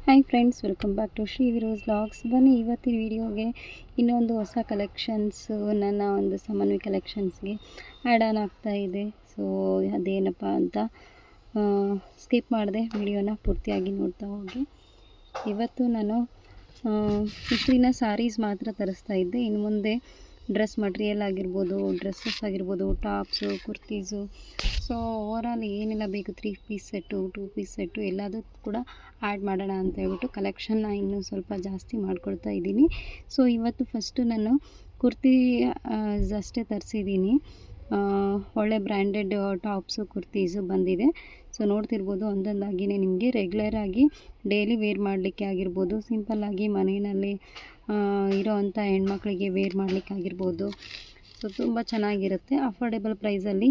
Hi friends, welcome back to Shri ವಿರೋಸ್ vlogs. ಬನ್ನಿ ಇವತ್ತಿನ ವಿಡಿಯೋಗೆ ಇನ್ನೊಂದು ಹೊಸ ಕಲೆಕ್ಷನ್ಸು ನನ್ನ ಒಂದು ಸಮನ್ವಿ ಕಲೆಕ್ಷನ್ಸ್ಗೆ ಆ್ಯಡ್ ಆನ್ ಆಗ್ತಾ ಇದೆ. ಸೊ ಅದೇನಪ್ಪ ಅಂತ ಸ್ಕಿಪ್ ಮಾಡಿದೆ, ವಿಡಿಯೋನ ಪೂರ್ತಿಯಾಗಿ ನೋಡ್ತಾ ಹೋಗಿ. ಇವತ್ತು ನಾನು ಇಷ್ಟಿನ ಸಾರೀಸ್ ಮಾತ್ರ ತರಿಸ್ತಾ ಇದ್ದೆ. ಇನ್ನು ಮುಂದೆ ಡ್ರೆಸ್ ಮಟೀರಿಯಲ್ ಆಗಿರ್ಬೋದು, ಡ್ರೆಸ್ಸಸ್ ಆಗಿರ್ಬೋದು, ಟಾಪ್ಸು, ಕುರ್ತೀಸು, ಸೊ ಓವರಾಲ್ ಏನೆಲ್ಲ ಬೇಕು 3 ಪೀಸ್ ಸೆಟ್ಟು, 2 ಪೀಸ್ ಸೆಟ್ಟು ಎಲ್ಲದೂ ಕೂಡ ಆ್ಯಡ್ ಮಾಡೋಣ ಅಂತ ಹೇಳ್ಬಿಟ್ಟು ಕಲೆಕ್ಷನ್ನ ಇನ್ನೂ ಸ್ವಲ್ಪ ಜಾಸ್ತಿ ಮಾಡ್ಕೊಳ್ತಾ ಇದ್ದೀನಿ. ಸೊ ಇವತ್ತು ಫಸ್ಟು ನಾನು ಕುರ್ತಿ ಅಷ್ಟೇ ತರಿಸಿದ್ದೀನಿ. ಒಳ್ಳೆ ಬ್ರ್ಯಾಂಡೆಡ್ ಟಾಪ್ಸು, ಕುರ್ತೀಸು ಬಂದಿದೆ. ಸೊ ನೋಡ್ತಿರ್ಬೋದು, ಒಂದೊಂದಾಗಿಯೇ ನಿಮಗೆ ರೆಗ್ಯುಲರಾಗಿ ಡೈಲಿ ವೇರ್ ಮಾಡಲಿಕ್ಕೆ ಆಗಿರ್ಬೋದು, ಸಿಂಪಲ್ಲಾಗಿ ಮನೆಯಲ್ಲಿ ಇರೋವಂಥ ಹೆಣ್ಮಕ್ಳಿಗೆ ವೇರ್ ಮಾಡಲಿಕ್ಕೆ ಆಗಿರ್ಬೋದು. ಸೊ ತುಂಬ ಚೆನ್ನಾಗಿರುತ್ತೆ. ಅಫೋರ್ಡೆಬಲ್ ಪ್ರೈಸಲ್ಲಿ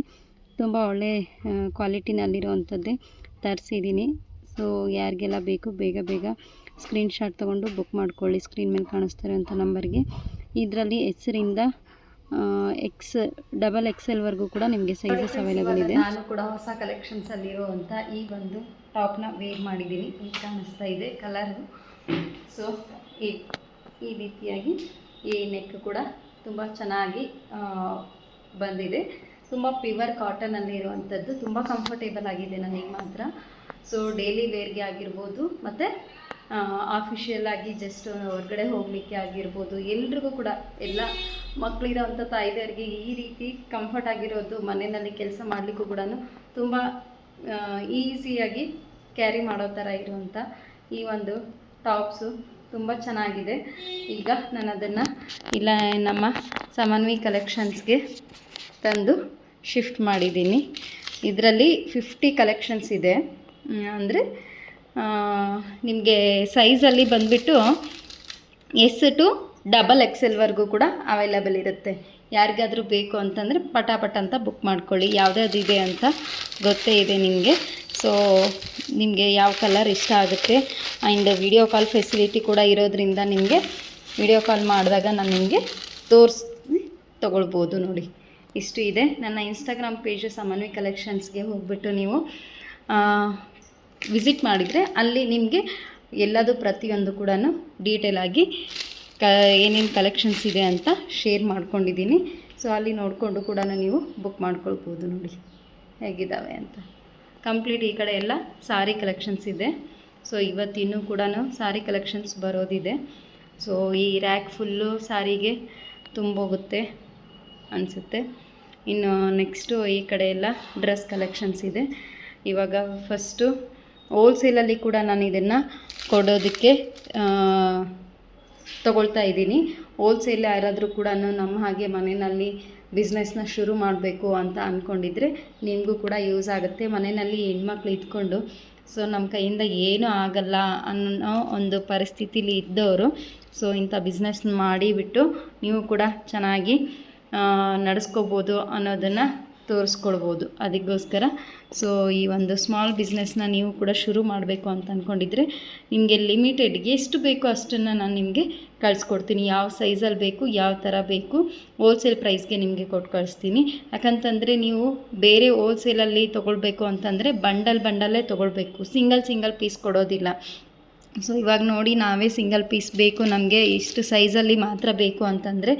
ತುಂಬ ಒಳ್ಳೆ ಕ್ವಾಲಿಟಿನಲ್ಲಿರೋವಂಥದ್ದೇ ತರಿಸಿದ್ದೀನಿ. ಸೊ ಯಾರಿಗೆಲ್ಲ ಬೇಕು ಬೇಗ ಬೇಗ ಸ್ಕ್ರೀನ್ಶಾಟ್ ತೊಗೊಂಡು ಬುಕ್ ಮಾಡ್ಕೊಳ್ಳಿ. ಸ್ಕ್ರೀನ್ ಮೇಲೆ ಕಾಣಿಸ್ತಾ ಇರೋಂಥ ನಂಬರ್ಗೆ. ಇದರಲ್ಲಿ ಹೆಸರಿಂದ XXL ಕೂಡ ನಿಮಗೆ ಸೈಜಸ್ ಅವೈಲೇಬಲ್ ಇದೆ. ನಾನು ಕೂಡ ಹೊಸ ಕಲೆಕ್ಷನ್ಸಲ್ಲಿರುವಂಥ ಈ ಒಂದು ಟಾಪ್ನ ವೇರ್ ಮಾಡಿದ್ದೀನಿ. ಈಗ ಕಾಣಿಸ್ತಾ ಇದೆ ಕಲರು. ಸೊ ಈ ರೀತಿಯಾಗಿ ಈ ನೆಕ್ ಕೂಡ ತುಂಬ ಚೆನ್ನಾಗಿ ಬಂದಿದೆ. ತುಂಬ ಪ್ಯೂರ್ ಕಾಟನಲ್ಲಿ ಇರುವಂಥದ್ದು, ತುಂಬ ಕಂಫರ್ಟೇಬಲ್ ಆಗಿದೆ ನನಗೆ ಮಾತ್ರ. ಸೊ ಡೈಲಿ ವೇರ್ಗೆ ಆಗಿರ್ಬೋದು, ಮತ್ತು ಆಫಿಷಿಯಲ್ ಆಗಿ ಜಸ್ಟ್ ಹೊರಗಡೆ ಹೋಗಲಿಕ್ಕೆ ಆಗಿರ್ಬೋದು, ಎಲ್ರಿಗೂ ಕೂಡ, ಎಲ್ಲ ಮಕ್ಕಳಿರೋವಂಥ ತಾಯಿದರಿಗೆ ಈ ರೀತಿ ಕಂಫರ್ಟ್ ಆಗಿರೋದು, ಮನೆಯಲ್ಲಿ ಕೆಲಸ ಮಾಡಲಿಕ್ಕೂ ಕೂಡ ತುಂಬ ಈಸಿಯಾಗಿ ಕ್ಯಾರಿ ಮಾಡೋ ಥರ ಇರುವಂಥ ಈ ಒಂದು ಟಾಪ್ಸು ತುಂಬ ಚೆನ್ನಾಗಿದೆ. ಈಗ ನಾನು ಅದನ್ನು ಇಲ್ಲ ನಮ್ಮ ಸಮನ್ವಿ ಕಲೆಕ್ಷನ್ಸ್ಗೆ ತಂದು ಶಿಫ್ಟ್ ಮಾಡಿದ್ದೀನಿ. ಇದರಲ್ಲಿ 50 ಕಲೆಕ್ಷನ್ಸ್ ಇದೆ. ಅಂದರೆ ನಿಮಗೆ ಸೈಜಲ್ಲಿ ಬಂದುಬಿಟ್ಟು S to XXL ಕೂಡ ಅವೈಲೇಬಲ್ ಇರುತ್ತೆ. ಯಾರಿಗಾದರೂ ಬೇಕು ಅಂತಂದರೆ ಪಟಾಪಟ್ ಅಂತ ಬುಕ್ ಮಾಡ್ಕೊಳ್ಳಿ. ಯಾವುದ್ಯಾವುದಿದೆ ಅಂತ ಗೊತ್ತೇ ಇದೆ ನಿಮಗೆ. ಸೊ ನಿಮಗೆ ಯಾವ ಕಲರ್ ಇಷ್ಟ ಆಗುತ್ತೆ. ಆ್ಯಂಡ್ ವಿಡಿಯೋ ಕಾಲ್ ಫೆಸಿಲಿಟಿ ಕೂಡ ಇರೋದ್ರಿಂದ ನಿಮಗೆ ವಿಡಿಯೋ ಕಾಲ್ ಮಾಡಿದಾಗ ನಾನು ನಿಮಗೆ ತೋರಿಸಿ ತೊಗೊಳ್ಬೋದು. ನೋಡಿ, ಇಷ್ಟು ಇದೆ. ನನ್ನ ಇನ್ಸ್ಟಾಗ್ರಾಮ್ ಪೇಜು ಸಮನ್ವಿ ಕಲೆಕ್ಷನ್ಸ್ಗೆ ಹೋಗ್ಬಿಟ್ಟು ನೀವು ವಿಸಿಟ್ ಮಾಡಿದರೆ ಅಲ್ಲಿ ನಿಮಗೆ ಎಲ್ಲದು ಪ್ರತಿಯೊಂದು ಕೂಡ ಡೀಟೇಲಾಗಿ ಏನೇನು ಕಲೆಕ್ಷನ್ಸ್ ಇದೆ ಅಂತ ಶೇರ್ ಮಾಡ್ಕೊಂಡಿದ್ದೀನಿ. ಸೊ ಅಲ್ಲಿ ನೋಡಿಕೊಂಡು ಕೂಡ ನೀವು ಬುಕ್ ಮಾಡ್ಕೊಳ್ಬೋದು. ನೋಡಿ ಹೇಗಿದ್ದಾವೆ ಅಂತ. ಕಂಪ್ಲೀಟ್ ಈ ಕಡೆ ಎಲ್ಲ ಸಾರಿ ಕಲೆಕ್ಷನ್ಸ್ ಇದೆ. ಸೊ ಇವತ್ತಿನ್ನೂ ಕೂಡ ಸಾರಿ ಕಲೆಕ್ಷನ್ಸ್ ಬರೋದಿದೆ. ಸೊ ಈ ರ್ಯಾಕ್ ಫುಲ್ಲು ಸಾರಿಗೆ ತುಂಬೋಗುತ್ತೆ ಅನಿಸುತ್ತೆ. ಇನ್ನು ನೆಕ್ಸ್ಟು ಈ ಕಡೆ ಎಲ್ಲ ಡ್ರೆಸ್ ಕಲೆಕ್ಷನ್ಸ್ ಇದೆ. ಇವಾಗ ಫಸ್ಟು ಹೋಲ್ಸೇಲಲ್ಲಿ ಕೂಡ ನಾನು ಇದನ್ನು ಕೊಡೋದಕ್ಕೆ ತೊಗೊಳ್ತಾ ಇದ್ದೀನಿ. ಹೋಲ್ಸೇಲ್ ಯಾರಾದರೂ ಕೂಡ ನಮ್ಮ ಹಾಗೆ ಮನೆಯಲ್ಲಿ ಬಿಸ್ನೆಸ್ನ ಶುರು ಮಾಡಬೇಕು ಅಂತ ಅಂದ್ಕೊಂಡಿದ್ರೆ ನಿಮಗೂ ಕೂಡ ಯೂಸ್ ಆಗುತ್ತೆ. ಮನೆಯಲ್ಲಿ ಹೆಣ್ಮಕ್ಳು ಇದ್ಕೊಂಡು ಸೊ ನಮ್ಮ ಕೈಯಿಂದ ಏನೂ ಆಗಲ್ಲ ಅನ್ನೋ ಒಂದು ಪರಿಸ್ಥಿತಿಲಿ ಇದ್ದವರು ಸೊ ಇಂಥ ಬಿಸ್ನೆಸ್ ಮಾಡಿಬಿಟ್ಟು ನೀವು ಕೂಡ ಚೆನ್ನಾಗಿ ನಡೆಸ್ಕೋಬೋದು ಅನ್ನೋದನ್ನು ತೋರಿಸ್ಕೊಳ್ಬೋದು. ಅದಕ್ಕೋಸ್ಕರ ಸೊ ಈ ಒಂದು ಸ್ಮಾಲ್ ಬಿಸ್ನೆಸ್ನ ನೀವು ಕೂಡ ಶುರು ಮಾಡಬೇಕು ಅಂತ ಅಂದ್ಕೊಂಡಿದ್ರೆ ನಿಮಗೆ ಲಿಮಿಟೆಡ್ ಎಷ್ಟು ಬೇಕೋ ಅಷ್ಟನ್ನು ನಾನು ನಿಮಗೆ ಕಳಿಸ್ಕೊಡ್ತೀನಿ. ಯಾವ ಸೈಜಲ್ಲಿ ಬೇಕು, ಯಾವ ಥರ ಬೇಕು, ಹೋಲ್ಸೇಲ್ ಪ್ರೈಸ್ಗೆ ನಿಮಗೆ ಕೊಟ್ಟು ಕಳಿಸ್ತೀನಿ. ಯಾಕಂತಂದರೆ ನೀವು ಬೇರೆ ಹೋಲ್ಸೇಲಲ್ಲಿ ತೊಗೊಳ್ಬೇಕು ಅಂತಂದರೆ ಬಂಡಲ್ಲೇ ತೊಗೊಳ್ಬೇಕು. ಸಿಂಗಲ್ ಪೀಸ್ ಕೊಡೋದಿಲ್ಲ. ಸೊ ಇವಾಗ ನೋಡಿ, ನಾವೇ ಸಿಂಗಲ್ ಪೀಸ್ ಬೇಕು, ನಮಗೆ ಇಷ್ಟು ಸೈಜಲ್ಲಿ ಮಾತ್ರ ಬೇಕು ಅಂತಂದರೆ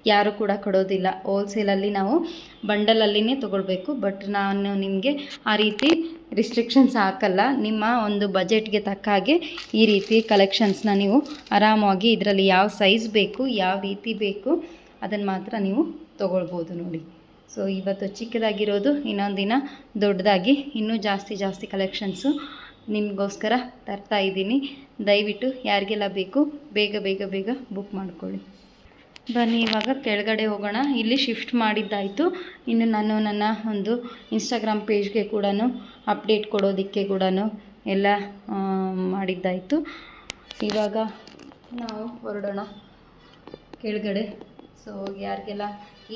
ಯಾರು ಕೂಡ ಕೊಡೋದಿಲ್ಲ. ಹೋಲ್ಸೇಲಲ್ಲಿ ನಾವು ಬಂಡಲಲ್ಲಿನೇ ತೊಗೊಳ್ಬೇಕು. ಬಟ್ ನಾನು ನಿಮಗೆ ಆ ರೀತಿ ರಿಸ್ಟ್ರಿಕ್ಷನ್ಸ್ ಹಾಕಲ್ಲ. ನಿಮ್ಮ ಒಂದು ಬಜೆಟ್ಗೆ ತಕ್ಕ ಹಾಗೆ ಈ ರೀತಿ ಕಲೆಕ್ಷನ್ಸ್ನ ನೀವು ಆರಾಮಾಗಿ ಇದರಲ್ಲಿ ಯಾವ ಸೈಜ್ ಬೇಕು, ಯಾವ ರೀತಿ ಬೇಕು ಅದನ್ನು ಮಾತ್ರ ನೀವು ತೊಗೊಳ್ಬೋದು. ನೋಡಿ, ಸೊ ಇವತ್ತು ಚಿಕ್ಕದಾಗಿರೋದು, ಇನ್ನೊಂದು ದಿನ ದೊಡ್ಡದಾಗಿ ಇನ್ನೂ ಜಾಸ್ತಿ ಕಲೆಕ್ಷನ್ಸು ನಿಮಗೋಸ್ಕರ ತರ್ತಾ ಇದ್ದೀನಿ. ದಯವಿಟ್ಟು ಯಾರಿಗೆಲ್ಲ ಬೇಕು ಬೇಗ ಬುಕ್ ಮಾಡ್ಕೊಳ್ಳಿ. ಬನ್ನಿ ಇವಾಗ ಕೆಳಗಡೆ ಹೋಗೋಣ. ಇಲ್ಲಿ ಶಿಫ್ಟ್ ಮಾಡಿದ್ದಾಯಿತು. ಇನ್ನು ನಾನು ನನ್ನ ಒಂದು ಇನ್ಸ್ಟಾಗ್ರಾಮ್ ಪೇಜ್ಗೆ ಕೂಡ ಅಪ್ಡೇಟ್ ಕೊಡೋದಕ್ಕೆ ಕೂಡ ಎಲ್ಲ ಮಾಡಿದ್ದಾಯಿತು. ಇವಾಗ ನಾವು ಹೊರಡೋಣ ಕೆಳಗಡೆ. ಸೊ ಯಾರಿಗೆಲ್ಲ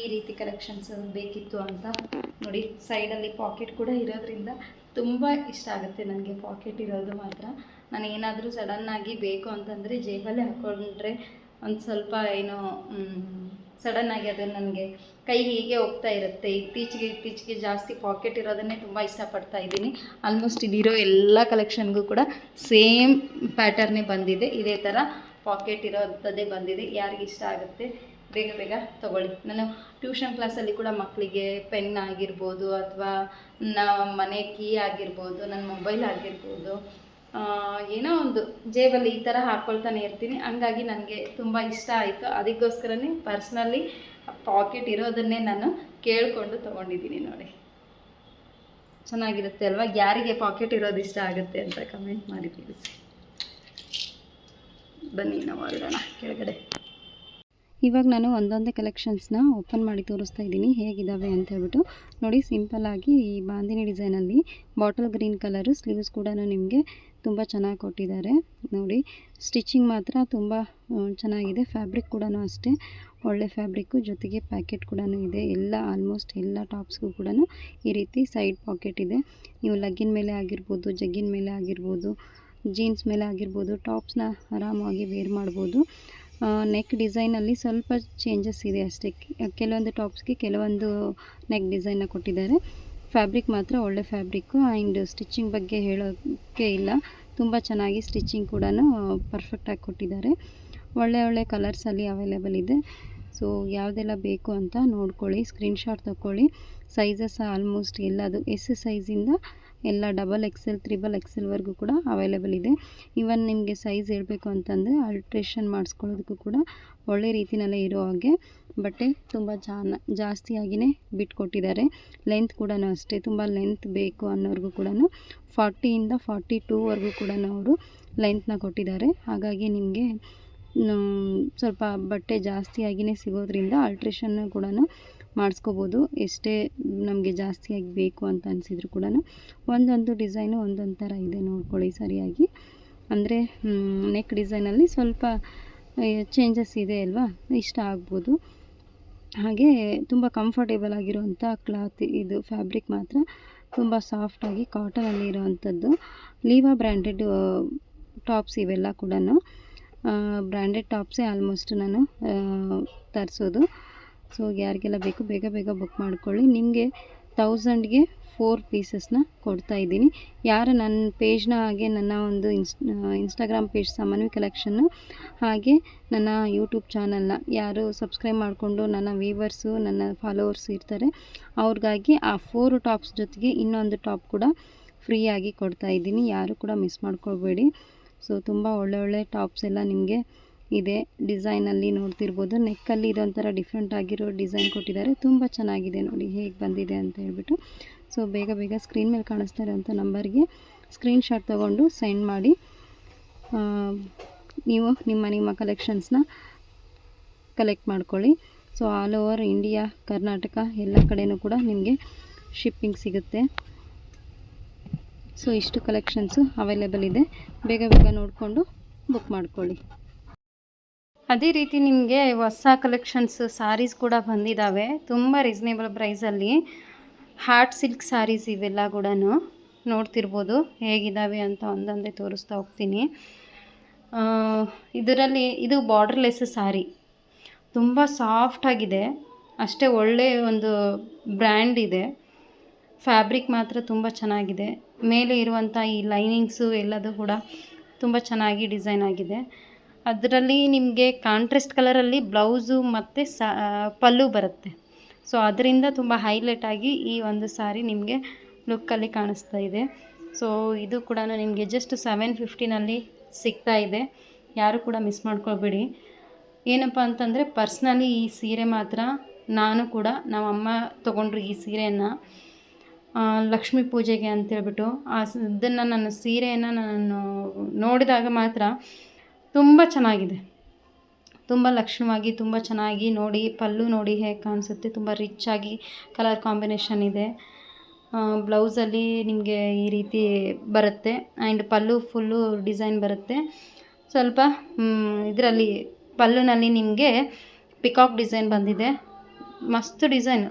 ಈ ರೀತಿ ಕಲೆಕ್ಷನ್ಸ್ ಬೇಕಿತ್ತು ಅಂತ ನೋಡಿ, ಸೈಡಲ್ಲಿ ಪಾಕೆಟ್ ಕೂಡ ಇರೋದ್ರಿಂದ ತುಂಬ ಇಷ್ಟ ಆಗುತ್ತೆ ನನಗೆ ಪಾಕೆಟ್ ಇರೋದು ಮಾತ್ರ. ನಾನು ಏನಾದರೂ ಸಡನ್ನಾಗಿ ಬೇಕು ಅಂತಂದರೆ ಜೇಬಲ್ಲೇ ಹಾಕ್ಕೊಂಡ್ರೆ ಒಂದು ಸ್ವಲ್ಪ ಏನೋ ಸಡನ್ನಾಗಿ ಅದು ನನಗೆ ಕೈ ಹೀಗೆ ಹೋಗ್ತಾ ಇರುತ್ತೆ. ಇತ್ತೀಚೆಗೆ ಜಾಸ್ತಿ ಪಾಕೆಟ್ ಇರೋದನ್ನೇ ತುಂಬ ಇಷ್ಟಪಡ್ತಾ ಇದ್ದೀನಿ. ಆಲ್ಮೋಸ್ಟ್ ಇಲ್ಲಿರೋ ಎಲ್ಲ ಕಲೆಕ್ಷನ್ಗೂ ಕೂಡ ಸೇಮ್ ಪ್ಯಾಟರ್ನೇ ಬಂದಿದೆ. ಇದೇ ಥರ ಪಾಕೆಟ್ ಇರೋಂಥದ್ದೇ ಬಂದಿದೆ. ಯಾರಿಗೆ ಇಷ್ಟ ಆಗುತ್ತೆ ಬೇಗ ಬೇಗ ತೊಗೊಳ್ಳಿ. ನಾನು ಟ್ಯೂಷನ್ ಕ್ಲಾಸಲ್ಲಿ ಕೂಡ ಮಕ್ಕಳಿಗೆ ಪೆನ್ ಆಗಿರ್ಬೋದು, ಅಥವಾ ಮನೆ ಕೀ ಆಗಿರ್ಬೋದು, ನನ್ನ ಮೊಬೈಲ್ ಆಗಿರ್ಬೋದು, ಏನೋ ಒಂದು ಜೇಬಲ್ಲಿ ಈ ಥರ ಹಾಕ್ಕೊಳ್ತಾನೆ ಇರ್ತೀನಿ. ಹಂಗಾಗಿ ನನಗೆ ತುಂಬ ಇಷ್ಟ ಆಯಿತು. ಅದಕ್ಕೋಸ್ಕರನೇ ಪರ್ಸ್ನಲಿ ಪಾಕೆಟ್ ಇರೋದನ್ನೇ ನಾನು ಕೇಳಿಕೊಂಡು ತೊಗೊಂಡಿದ್ದೀನಿ. ನೋಡಿ, ಚೆನ್ನಾಗಿರುತ್ತೆ ಅಲ್ವಾ? ಯಾರಿಗೆ ಪಾಕೆಟ್ ಇರೋದು ಇಷ್ಟ ಆಗುತ್ತೆ ಅಂತ ಕಮೆಂಟ್ ಮಾಡಿ ತಿಳಿಸಿ. ಬನ್ನಿ ನಾವು ಹೊರಡೋಣ ಕೆಳಗಡೆ. ಇವಾಗ ನಾನು ಒಂದೊಂದೇ ಕಲೆಕ್ಷನ್ಸ್ನ ಓಪನ್ ಮಾಡಿ ತೋರಿಸ್ತಾ ಇದ್ದೀನಿ ಹೇಗಿದ್ದಾವೆ ಅಂತ ಹೇಳ್ಬಿಟ್ಟು. ನೋಡಿ, ಸಿಂಪಲ್ಲಾಗಿ ಈ ಬಾಂದಿನಿ ಡಿಸೈನಲ್ಲಿ ಬಾಟಲ್ ಗ್ರೀನ್ ಕಲರು ಸ್ಲೀವ್ಸ್ ಕೂಡ ನಿಮಗೆ ತುಂಬ ಚೆನ್ನಾಗಿ ಕೊಟ್ಟಿದ್ದಾರೆ. ನೋಡಿ, ಸ್ಟಿಚಿಂಗ್ ಮಾತ್ರ ತುಂಬ ಚೆನ್ನಾಗಿದೆ. ಫ್ಯಾಬ್ರಿಕ್ ಕೂಡ ಅಷ್ಟೇ ಒಳ್ಳೆ ಫ್ಯಾಬ್ರಿಕ್ಕು, ಜೊತೆಗೆ ಪ್ಯಾಕೆಟ್ ಕೂಡ ಇದೆ. ಆಲ್ಮೋಸ್ಟ್ ಎಲ್ಲ ಟಾಪ್ಸ್ಗೂ ಕೂಡ ಈ ರೀತಿ ಸೈಡ್ ಪಾಕೆಟ್ ಇದೆ. ನೀವು ಲಗ್ಗಿನ ಮೇಲೆ ಆಗಿರ್ಬೋದು, ಜಗ್ಗಿನ ಮೇಲೆ ಆಗಿರ್ಬೋದು, ಜೀನ್ಸ್ ಮೇಲೆ ಆಗಿರ್ಬೋದು, ಟಾಪ್ಸ್ನ ಆರಾಮಾಗಿ ವೇರ್ ಮಾಡ್ಬೋದು. ನೆಕ್ ಡಿಸೈನಲ್ಲಿ ಸ್ವಲ್ಪ ಚೇಂಜಸ್ ಇದೆ ಅಷ್ಟೇ. ಕೆಲವೊಂದು ಟಾಪ್ಸ್ಗೆ ಕೆಲವೊಂದು ನೆಕ್ ಡಿಸೈನ್ನ ಕೊಟ್ಟಿದ್ದಾರೆ. ಫ್ಯಾಬ್ರಿಕ್ ಮಾತ್ರ ಒಳ್ಳೆ ಫ್ಯಾಬ್ರಿಕ್ಕು. ಆ್ಯಂಡ್ ಸ್ಟಿಚಿಂಗ್ ಬಗ್ಗೆ ಹೇಳೋಕ್ಕೆ ಇಲ್ಲ, ತುಂಬ ಚೆನ್ನಾಗಿ ಸ್ಟಿಚಿಂಗ್ ಕೂಡ ಪರ್ಫೆಕ್ಟಾಗಿ ಕೊಟ್ಟಿದ್ದಾರೆ. ಒಳ್ಳೆ ಕಲರ್ಸಲ್ಲಿ ಅವೈಲೇಬಲ್ ಇದೆ. ಸೊ ಯಾವುದೆಲ್ಲ ಬೇಕು ಅಂತ ನೋಡ್ಕೊಳ್ಳಿ, ಸ್ಕ್ರೀನ್ಶಾಟ್ ತೊಗೊಳ್ಳಿ. ಸೈಜಸ್ ಆಲ್ಮೋಸ್ಟ್ ಎಲ್ಲದು ಎಸ್ ಸೈಜಿಂದ ಎಲ್ಲ XXL, XXLವರೆಗೂ ಕೂಡ ಅವೈಲೇಬಲ್ ಇದೆ. ಇವನ್ ನಿಮಗೆ ಸೈಜ್ ಹೇಳಬೇಕು ಅಂತಂದರೆ ಆಲ್ಟ್ರೇಷನ್ ಮಾಡಿಸ್ಕೊಳ್ಳೋದಕ್ಕೂ ಕೂಡ ಒಳ್ಳೆ ರೀತಿಯಲ್ಲೇ ಇರೋ ಹಾಗೆ ಬಟ್ಟೆ ತುಂಬ ಜಾಸ್ತಿಯಾಗಿಯೇ ಬಿಟ್ಕೊಟ್ಟಿದ್ದಾರೆ. ಲೆಂತ್ ಕೂಡ ಅಷ್ಟೇ, ತುಂಬ ಲೆಂತ್ ಬೇಕು ಅನ್ನೋರಿಗೂ ಕೂಡ 40ಇಂದ 42ವರೆಗೂ ಕೂಡ ಅವರು ಲೆಂತ್ನ ಕೊಟ್ಟಿದ್ದಾರೆ. ಹಾಗಾಗಿ ನಿಮಗೆ ಸ್ವಲ್ಪ ಬಟ್ಟೆ ಜಾಸ್ತಿಯಾಗಿಯೇ ಸಿಗೋದ್ರಿಂದ ಆಲ್ಟ್ರೇಷನ್ನ ಕೂಡ ಮಾಡಿಸ್ಕೋಬೋದು. ಎಷ್ಟೇ ನಮಗೆ ಜಾಸ್ತಿಯಾಗಿ ಬೇಕು ಅಂತ ಅನಿಸಿದ್ರು ಕೂಡ ಒಂದೊಂದು ಡಿಸೈನು ಒಂದೊಂದು ಥರ ಇದೆ, ನೋಡ್ಕೊಳ್ಳಿ ಸರಿಯಾಗಿ. ಅಂದರೆ ನೆಕ್ ಡಿಸೈನಲ್ಲಿ ಸ್ವಲ್ಪ ಚೇಂಜಸ್ ಇದೆ ಅಲ್ವಾ, ಇಷ್ಟ ಆಗ್ಬೋದು. ಹಾಗೆ ತುಂಬ ಕಂಫರ್ಟೇಬಲ್ ಆಗಿರುವಂಥ ಕ್ಲಾತ್ ಇದು. ಫ್ಯಾಬ್ರಿಕ್ ಮಾತ್ರ ತುಂಬ ಸಾಫ್ಟಾಗಿ ಕಾಟನಲ್ಲಿ ಇರೋವಂಥದ್ದು. ಲೀವಾ ಬ್ರ್ಯಾಂಡೆಡ್ ಟಾಪ್ಸ್ ಇವೆಲ್ಲ ಕೂಡ ಬ್ರ್ಯಾಂಡೆಡ್ ಟಾಪ್ಸೇ ಆಲ್ಮೋಸ್ಟ್ ನಾನು ತರಿಸೋದು. ಸೊ ಯಾರಿಗೆಲ್ಲ ಬೇಕು ಬೇಗ ಬೇಗ ಬುಕ್ ಮಾಡ್ಕೊಳ್ಳಿ. ನಿಮಗೆ 1000ಗೆ 4 ಪೀಸಸ್ನ ಕೊಡ್ತಾಯಿದ್ದೀನಿ. ಯಾರು ನನ್ನ ಪೇಜ್ನ ಹಾಗೆ ನನ್ನ ಒಂದು ಇನ್ಸ್ಟಾಗ್ರಾಮ್ ಪೇಜ್ ಸಾಮಾನ್ಯ ಕಲೆಕ್ಷನ್ನು, ಹಾಗೆ ನನ್ನ ಯೂಟ್ಯೂಬ್ ಚಾನಲ್ನ ಯಾರು ಸಬ್ಸ್ಕ್ರೈಬ್ ಮಾಡಿಕೊಂಡು ನನ್ನ ವ್ಯೂವರ್ಸು, ನನ್ನ ಫಾಲೋವರ್ಸ್ ಇರ್ತಾರೆ, ಅವ್ರಿಗಾಗಿ ಆ 4 ಟಾಪ್ಸ್ ಜೊತೆಗೆ ಇನ್ನೊಂದು ಟಾಪ್ ಕೂಡ ಫ್ರೀಯಾಗಿ ಕೊಡ್ತಾಯಿದ್ದೀನಿ. ಯಾರು ಕೂಡ ಮಿಸ್ ಮಾಡ್ಕೊಳ್ಬೇಡಿ. ಸೊ ತುಂಬ ಒಳ್ಳೆ ಟಾಪ್ಸ್ ಎಲ್ಲ ನಿಮಗೆ ಇದೆ. ಡಿಸೈನಲ್ಲಿ ನೋಡ್ತಿರ್ಬೋದು, ನೆಕ್ಕಲ್ಲಿ ಇದೊಂಥರ ಡಿಫ್ರೆಂಟ್ ಆಗಿರೋ ಡಿಸೈನ್ ಕೊಟ್ಟಿದ್ದಾರೆ. ತುಂಬ ಚೆನ್ನಾಗಿದೆ, ನೋಡಿ ಹೇಗೆ ಬಂದಿದೆ ಅಂತ ಹೇಳ್ಬಿಟ್ಟು. ಸೊ ಬೇಗ ಸ್ಕ್ರೀನ್ ಮೇಲೆ ಕಾಣಿಸ್ತಾ ಇರೋಂಥ ನಂಬರ್ಗೆ ಸ್ಕ್ರೀನ್ಶಾಟ್ ತೊಗೊಂಡು ಸೆಂಡ್ ಮಾಡಿ ನೀವು ನಿಮ್ಮ ಕಲೆಕ್ಷನ್ಸ್ನ ಕಲೆಕ್ಟ್ ಮಾಡ್ಕೊಳ್ಳಿ. So all over India, Karnataka ಎಲ್ಲ ಕಡೆಯೂ ಕೂಡ ನಿಮಗೆ ಶಿಪ್ಪಿಂಗ್ ಸಿಗುತ್ತೆ. ಸೊ ಇಷ್ಟು ಕಲೆಕ್ಷನ್ಸು ಅವೈಲೇಬಲ್ ಇದೆ, ಬೇಗ ನೋಡಿಕೊಂಡು ಬುಕ್ ಮಾಡ್ಕೊಳ್ಳಿ. ಅದೇ ರೀತಿ ನಿಮಗೆ ಹೊಸ ಕಲೆಕ್ಷನ್ಸ್ ಸಾರೀಸ್ ಕೂಡ ಬಂದಿದ್ದಾವೆ ತುಂಬ ರೀಸನೇಬಲ್ ಪ್ರೈಸಲ್ಲಿ. ಹಾರ್ಟ್ ಸಿಲ್ಕ್ ಸಾರೀಸ್ ಇವೆಲ್ಲ ಕೂಡ ನೋಡ್ತಿರ್ಬೋದು ಹೇಗಿದ್ದಾವೆ ಅಂತ ಒಂದೊಂದೇ ತೋರಿಸ್ತಾ ಹೋಗ್ತೀನಿ. ಇದರಲ್ಲಿ ಇದು ಬಾರ್ಡರ್ಲೆಸ್ ಸಾರಿ, ತುಂಬ ಸಾಫ್ಟಾಗಿದೆ, ಅಷ್ಟೇ ಒಳ್ಳೆಯ ಒಂದು ಬ್ರ್ಯಾಂಡ್ ಇದೆ. ಫ್ಯಾಬ್ರಿಕ್ ಮಾತ್ರ ತುಂಬ ಚೆನ್ನಾಗಿದೆ. ಮೇಲೆ ಇರುವಂಥ ಈ ಲೈನಿಂಗ್ಸು ಎಲ್ಲದು ಕೂಡ ತುಂಬ ಚೆನ್ನಾಗಿ ಡಿಸೈನ್ ಆಗಿದೆ. ಅದರಲ್ಲಿ ನಿಮಗೆ ಕಾಂಟ್ರಾಸ್ಟ್ ಕಲರಲ್ಲಿ ಬ್ಲೌಸು ಮತ್ತು ಪಲ್ಲು ಬರುತ್ತೆ. ಸೊ ಅದರಿಂದ ತುಂಬ ಹೈಲೈಟಾಗಿ ಈ ಒಂದು ಸಾರಿ ನಿಮಗೆ ಲುಕ್ಕಲ್ಲಿ ಕಾಣಿಸ್ತಾ ಇದೆ. ಸೊ ಇದು ಕೂಡ ನಿಮಗೆ ಜಸ್ಟ್ 750ನಲ್ಲಿ ಸಿಗ್ತಾ ಇದೆ. ಯಾರು ಕೂಡ ಮಿಸ್ ಮಾಡ್ಕೊಳ್ಬೇಡಿ. ಏನಪ್ಪ ಅಂತಂದರೆ ಪರ್ಸ್ನಲಿ ಈ ಸೀರೆ ಮಾತ್ರ ನಾನು ಕೂಡ ನಮ್ಮಮ್ಮ ತೊಗೊಂಡ್ರು ಈ ಸೀರೆಯನ್ನು ಲಕ್ಷ್ಮೀ ಪೂಜೆಗೆ ಅಂತೇಳ್ಬಿಟ್ಟು. ಇದನ್ನು ನನ್ನ ಸೀರೆಯನ್ನು ನಾನು ನೋಡಿದಾಗ ಮಾತ್ರ ತುಂಬ ಚೆನ್ನಾಗಿದೆ, ತುಂಬ ಲಕ್ಷಣವಾಗಿ ತುಂಬ ಚೆನ್ನಾಗಿ. ನೋಡಿ ಪಲ್ಲು ನೋಡಿ ಹೇಗೆ ಕಾಣಿಸುತ್ತೆ, ತುಂಬ ರಿಚ್ಚಾಗಿ ಕಲರ್ ಕಾಂಬಿನೇಷನ್ ಇದೆ. ಬ್ಲೌಸಲ್ಲಿ ನಿಮಗೆ ಈ ರೀತಿ ಬರುತ್ತೆ. ಆ್ಯಂಡ್ ಪಲ್ಲು ಫುಲ್ಲು ಡಿಸೈನ್ ಬರುತ್ತೆ. ಸ್ವಲ್ಪ ಇದರಲ್ಲಿ ಪಲ್ಲುನಲ್ಲಿ ನಿಮಗೆ ಪಿಕಾಕ್ ಡಿಸೈನ್ ಬಂದಿದೆ. ಮಸ್ತ್ ಡಿಸೈನ್,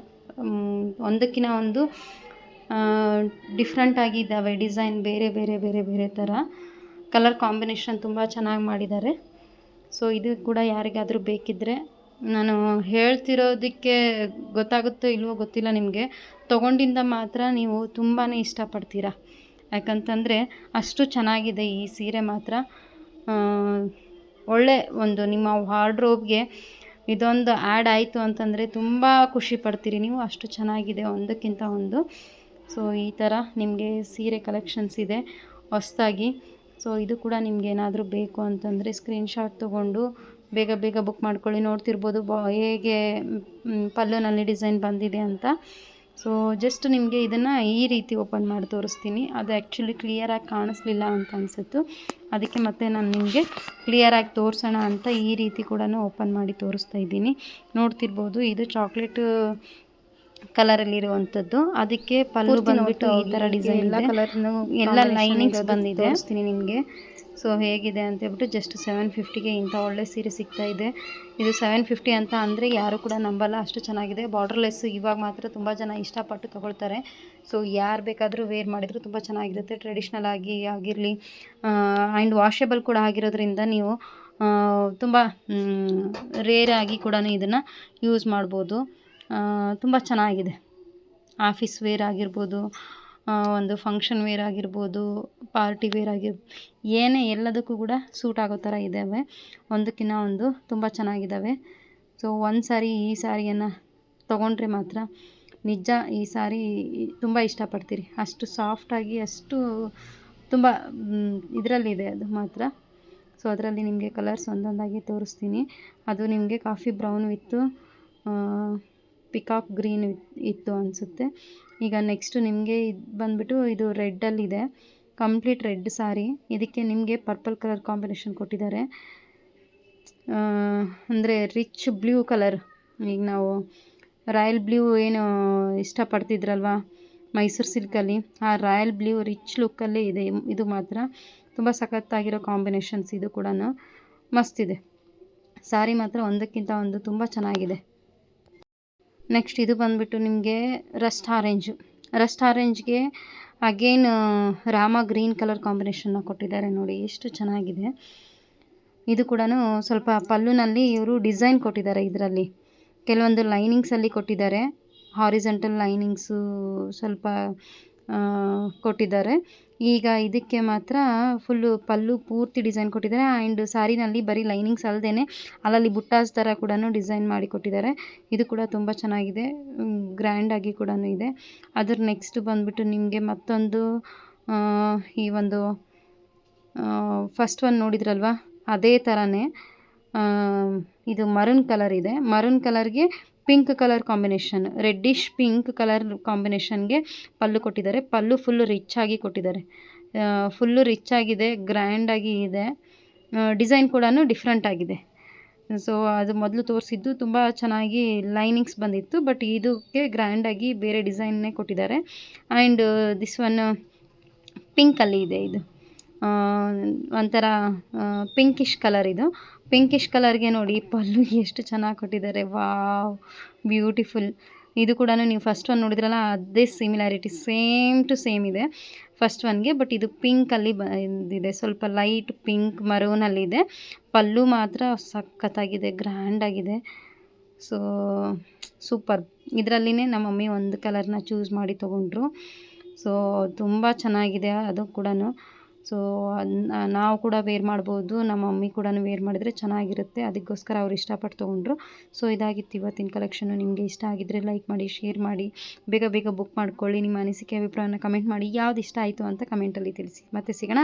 ಒಂದಕ್ಕಿಂತ ಒಂದು ಡಿಫ್ರೆಂಟಾಗಿ ಇದ್ದಾವೆ ಡಿಸೈನ್, ಬೇರೆ ಥರ ಕಲರ್ ಕಾಂಬಿನೇಷನ್ ತುಂಬ ಚೆನ್ನಾಗಿ ಮಾಡಿದ್ದಾರೆ. ಸೊ ಇದು ಕೂಡ ಯಾರಿಗಾದರೂ ಬೇಕಿದ್ದರೆ ನಾನು ಹೇಳ್ತಿರೋದಕ್ಕೆ ಗೊತ್ತಾಗುತ್ತೋ ಇಲ್ವೋ ಗೊತ್ತಿಲ್ಲ ನಿಮಗೆ. ತೊಗೊಂಡಿಂದ ಮಾತ್ರ ನೀವು ತುಂಬಾ ಇಷ್ಟಪಡ್ತೀರಾ. ಯಾಕಂತಂದರೆ ಅಷ್ಟು ಚೆನ್ನಾಗಿದೆ ಈ ಸೀರೆ ಮಾತ್ರ. ಒಳ್ಳೆ ಒಂದು ನಿಮ್ಮ ವಾರ್ಡ್ರೋಬ್ಗೆ ಇದೊಂದು ಆ್ಯಡ್ ಆಯಿತು ಅಂತಂದರೆ ತುಂಬ ಖುಷಿ ಪಡ್ತೀರಿ ನೀವು, ಅಷ್ಟು ಚೆನ್ನಾಗಿದೆ ಒಂದಕ್ಕಿಂತ ಒಂದು. ಸೊ ಈ ಥರ ನಿಮಗೆ ಸೀರೆ ಕಲೆಕ್ಷನ್ಸ್ ಇದೆ ಹೊಸ್ದಾಗಿ. ಸೊ ಇದು ಕೂಡ ನಿಮ್ಗೆ ಏನಾದರೂ ಬೇಕು ಅಂತಂದರೆ ಸ್ಕ್ರೀನ್ಶಾಟ್ ತೊಗೊಂಡು ಬೇಗ ಬೇಗ ಬುಕ್ ಮಾಡ್ಕೊಳ್ಳಿ. ನೋಡ್ತಿರ್ಬೋದು ಹೇಗೆ ಪಲ್ಲುನಲ್ಲಿ ಡಿಸೈನ್ ಬಂದಿದೆ ಅಂತ. ಸೊ ಜಸ್ಟ್ ನಿಮಗೆ ಇದನ್ನು ಈ ರೀತಿ ಓಪನ್ ಮಾಡಿ ತೋರಿಸ್ತೀನಿ. ಅದು ಆ್ಯಕ್ಚುಲಿ ಕ್ಲಿಯರಾಗಿ ಕಾಣಿಸ್ಲಿಲ್ಲ ಅಂತ ಅನಿಸುತ್ತು, ಅದಕ್ಕೆ ಮತ್ತೆ ನಾನು ನಿಮಗೆ ಕ್ಲಿಯರಾಗಿ ತೋರಿಸೋಣ ಅಂತ ಈ ರೀತಿ ಕೂಡ ಓಪನ್ ಮಾಡಿ ತೋರಿಸ್ತಾ ಇದ್ದೀನಿ. ನೋಡ್ತಿರ್ಬೋದು ಇದು ಚಾಕ್ಲೇಟ್ ಕಲರಲ್ಲಿರುವಂಥದ್ದು. ಅದಕ್ಕೆ ಪಲ್ಲು ಬಂದುಬಿಟ್ಟು ಈ ಥರ ಡಿಸೈನ್ ಎಲ್ಲ ಕಲರ್ನು ಎಲ್ಲ ಲೈನಿಂಗ್ಸ್ ಬಂದಿದೆ. ತೋರಿಸ್ತೀನಿ ನಿಮಗೆ. ಸೊ ಹೇಗಿದೆ ಅಂತ ಹೇಳ್ಬಿಟ್ಟು ಜಸ್ಟ್ 750ಗೆ ಇಂಥ ಒಳ್ಳೆ ಸೀರೆ ಸಿಗ್ತಾ ಇದೆ. ಇದು 750 ಅಂತ ಅಂದರೆ ಯಾರು ಕೂಡ ನಂಬಲ್ಲ, ಅಷ್ಟು ಚೆನ್ನಾಗಿದೆ. ಬಾರ್ಡರ್ಲೆಸ್ ಇವಾಗ ಮಾತ್ರ ತುಂಬ ಜನ ಇಷ್ಟಪಟ್ಟು ತೊಗೊಳ್ತಾರೆ. ಸೊ ಯಾರು ಬೇಕಾದರೂ ವೇರ್ ಮಾಡಿದರೂ ತುಂಬ ಚೆನ್ನಾಗಿರುತ್ತೆ. ಟ್ರೆಡಿಷ್ನಲ್ ಆಗಿ ಆಗಿರಲಿ ಆ್ಯಂಡ್ ವಾಷೇಬಲ್ ಕೂಡ ಆಗಿರೋದ್ರಿಂದ ನೀವು ತುಂಬ ರೇರ್ ಆಗಿ ಕೂಡ ಇದನ್ನು ಯೂಸ್ ಮಾಡ್ಬೋದು. ತುಂಬ ಚೆನ್ನಾಗಿದೆ. ಆಫೀಸ್ ವೇರ್ ಆಗಿರ್ಬೋದು, ಒಂದು ಫಂಕ್ಷನ್ ವೇರ್ ಆಗಿರ್ಬೋದು, ಪಾರ್ಟಿ ವೇರ್ ಏನೇ ಎಲ್ಲದಕ್ಕೂ ಕೂಡ ಸೂಟ್ ಆಗೋ ಥರ ಇದ್ದಾವೆ. ಒಂದಕ್ಕಿಂತ ಒಂದು ತುಂಬ ಚೆನ್ನಾಗಿದ್ದಾವೆ. ಸೊ ಒಂದು ಸಾರಿ ಈ ಸಾರಿಯನ್ನು ತೊಗೊಂಡ್ರೆ ಮಾತ್ರ ನಿಜ ಈ ಸಾರಿ ತುಂಬ ಇಷ್ಟಪಡ್ತೀರಿ. ಅಷ್ಟು ಸಾಫ್ಟಾಗಿ ಅಷ್ಟು ತುಂಬ ಇದರಲ್ಲಿದೆ ಅದು ಮಾತ್ರ. ಸೊ ಅದರಲ್ಲಿ ನಿಮಗೆ ಕಲರ್ಸ್ ಒಂದೊಂದಾಗಿ ತೋರಿಸ್ತೀನಿ. ಅದು ನಿಮಗೆ ಕಾಫಿ ಬ್ರೌನ್ ವಿತ್ತು ಪಿಕಾಕ್ ಗ್ರೀನ್ ಇತ್ತು ಅನಿಸುತ್ತೆ. ಈಗ ನೆಕ್ಸ್ಟು ನಿಮಗೆ ಇದು ಬಂದುಬಿಟ್ಟು ಇದು ರೆಡ್ಡಲ್ಲಿದೆ, ಕಂಪ್ಲೀಟ್ ರೆಡ್ ಸಾರಿ. ಇದಕ್ಕೆ ನಿಮಗೆ ಪರ್ಪಲ್ ಕಲರ್ ಕಾಂಬಿನೇಷನ್ ಕೊಟ್ಟಿದ್ದಾರೆ. ಅಂದರೆ ರಿಚ್ ಬ್ಲೂ ಕಲರ್. ಈಗ ನಾವು ರಾಯಲ್ ಬ್ಲೂ ಏನು ಇಷ್ಟಪಡ್ತಿದ್ರಲ್ವ ಮೈಸೂರು ಸಿಲ್ಕಲ್ಲಿ, ಆ ರಾಯಲ್ ಬ್ಲೂ ರಿಚ್ ಲುಕ್ಕಲ್ಲೇ ಇದೆ ಇದು ಮಾತ್ರ. ತುಂಬ ಸಖತ್ತಾಗಿರೋ ಕಾಂಬಿನೇಷನ್ಸ್ ಇದು ಕೂಡ ಮಸ್ತಿದೆ. ಸಾರಿ ಮಾತ್ರ ಒಂದಕ್ಕಿಂತ ಒಂದು ತುಂಬ ಚೆನ್ನಾಗಿದೆ. ನೆಕ್ಸ್ಟ್ ಇದು ಬಂದುಬಿಟ್ಟು ನಿಮಗೆ ರಸ್ಟ್ ಆರೆಂಜ್ಗೆ ಅಗೇನ್ ರಾಮ ಗ್ರೀನ್ ಕಲರ್ ಕಾಂಬಿನೇಷನ್ನ ಕೊಟ್ಟಿದ್ದಾರೆ. ನೋಡಿ ಎಷ್ಟು ಚೆನ್ನಾಗಿದೆ. ಇದು ಕೂಡ ಸ್ವಲ್ಪ ಪಲ್ಲುನಲ್ಲಿ ಇವರು ಡಿಸೈನ್ ಕೊಟ್ಟಿದ್ದಾರೆ. ಇದರಲ್ಲಿ ಕೆಲವೊಂದು ಲೈನಿಂಗ್ಸಲ್ಲಿ ಕೊಟ್ಟಿದ್ದಾರೆ, ಹಾರಿಜೆಂಟಲ್ ಲೈನಿಂಗ್ಸು ಸ್ವಲ್ಪ ಕೊಟ್ಟಿದ್ದಾರೆ. ಈಗ ಇದಕ್ಕೆ ಮಾತ್ರ ಫುಲ್ಲು ಪಲ್ಲು ಪೂರ್ತಿ ಡಿಸೈನ್ ಕೊಟ್ಟಿದ್ದಾರೆ. ಆ್ಯಂಡ್ ಸಾರಿನಲ್ಲಿ ಬರೀ ಲೈನಿಂಗ್ಸ್ ಅಲ್ಲದೇ ಅಲ್ಲಲ್ಲಿ ಬುಟ್ಟಾಸ್ ಥರ ಕೂಡ ಡಿಸೈನ್ ಮಾಡಿ ಕೊಟ್ಟಿದ್ದಾರೆ. ಇದು ಕೂಡ ತುಂಬ ಚೆನ್ನಾಗಿದೆ, ಗ್ರ್ಯಾಂಡಾಗಿ ಕೂಡ ಇದೆ. ಅದ್ರ ನೆಕ್ಸ್ಟ್ ಬಂದುಬಿಟ್ಟು ನಿಮಗೆ ಮತ್ತೊಂದು ಈ ಒಂದು ಫಸ್ಟ್ ಒನ್ ನೋಡಿದ್ರಲ್ವ ಅದೇ ಥರನೇ ಇದು ಮರೂನ್ ಕಲರ್ ಇದೆ. ಮರೂನ್ ಕಲರ್ಗೆ pink colour combination, reddish pink colour ಕಾಂಬಿನೇಷನ್ಗೆ ಪಲ್ಲು ಕೊಟ್ಟಿದ್ದಾರೆ. ಪಲ್ಲು ಫುಲ್ಲು ರಿಚ್ ಆಗಿ ಕೊಟ್ಟಿದ್ದಾರೆ. ಫುಲ್ಲು ರಿಚ್ ಆಗಿದೆ, ಗ್ರ್ಯಾಂಡಾಗಿ ಇದೆ. ಡಿಸೈನ್ ಕೂಡ ಡಿಫ್ರೆಂಟ್ ಆಗಿದೆ. ಸೊ ಅದು ಮೊದಲು ತೋರಿಸಿದ್ದು ತುಂಬ ಚೆನ್ನಾಗಿ ಲೈನಿಂಗ್ಸ್ ಬಂದಿತ್ತು, ಬಟ್ ಇದಕ್ಕೆ ಗ್ರ್ಯಾಂಡಾಗಿ ಬೇರೆ ಡಿಸೈನ್ನೇ ಕೊಟ್ಟಿದ್ದಾರೆ. ಆ್ಯಂಡ್ ದಿಸ್ ಒನ್ ಪಿಂಕಲ್ಲಿ ಇದೆ. ಇದು ಒಂಥರ ಪಿಂಕಿಶ್ ಕಲರ್. ಇದು ಪಿಂಕಿಶ್ ಕಲರ್ಗೆ ನೋಡಿ ಪಲ್ಲು ಎಷ್ಟು ಚೆನ್ನಾಗಿ ಕೊಟ್ಟಿದ್ದಾರೆ. Wow, beautiful. ಇದು ಕೂಡ ನೀವು ಫಸ್ಟ್ ಒನ್ ನೋಡಿದ್ರಲ್ಲ ಅದೇ ಸಿಮಿಲಾರಿಟಿ ಸೇಮ್ ಟು ಸೇಮ್ ಇದೆ ಫಸ್ಟ್ ಒನ್ಗೆ. ಬಟ್ ಇದು ಪಿಂಕಲ್ಲಿ ಇದೆ, ಸ್ವಲ್ಪ ಲೈಟ್ ಪಿಂಕ್ ಮರೂನಲ್ಲಿದೆ. ಪಲ್ಲು ಮಾತ್ರ ಸಖತ್ತಾಗಿದೆ, ಗ್ರ್ಯಾಂಡಾಗಿದೆ. So super. ಇದರಲ್ಲಿನೇ ನಮ್ಮ ಮಮ್ಮಿ ಒಂದು ಕಲರ್ನ ಚೂಸ್ ಮಾಡಿ ತೊಗೊಂಡ್ರು. ಸೊ ತುಂಬ ಚೆನ್ನಾಗಿದೆ ಅದು ಕೂಡ. ಸೊ ನಾವು ಕೂಡ ವೇರ್ ಮಾಡ್ಬೋದು, ನಮ್ಮ ಮಮ್ಮಿ ಕೂಡ ವೇರ್ ಮಾಡಿದರೆ ಚೆನ್ನಾಗಿರುತ್ತೆ. ಅದಕ್ಕೋಸ್ಕರ ಅವ್ರು ಇಷ್ಟಪಟ್ಟು ತೊಗೊಂಡ್ರು. ಸೊ ಇದಾಗಿತ್ತು ಇವತ್ತಿನ ಕಲೆಕ್ಷನು. ನಿಮಗೆ ಇಷ್ಟ ಆಗಿದ್ದರೆ ಲೈಕ್ ಮಾಡಿ, ಶೇರ್ ಮಾಡಿ, ಬೇಗ ಬೇಗ ಬುಕ್ ಮಾಡ್ಕೊಳ್ಳಿ. ನಿಮ್ಮ ಅನಿಸಿಕೆ ಅಭಿಪ್ರಾಯನ ಕಮೆಂಟ್ ಮಾಡಿ. ಯಾವ್ದು ಇಷ್ಟ ಆಯಿತು ಅಂತ ಕಮೆಂಟಲ್ಲಿ ತಿಳಿಸಿ. ಮತ್ತೆ ಸಿಗೋಣ.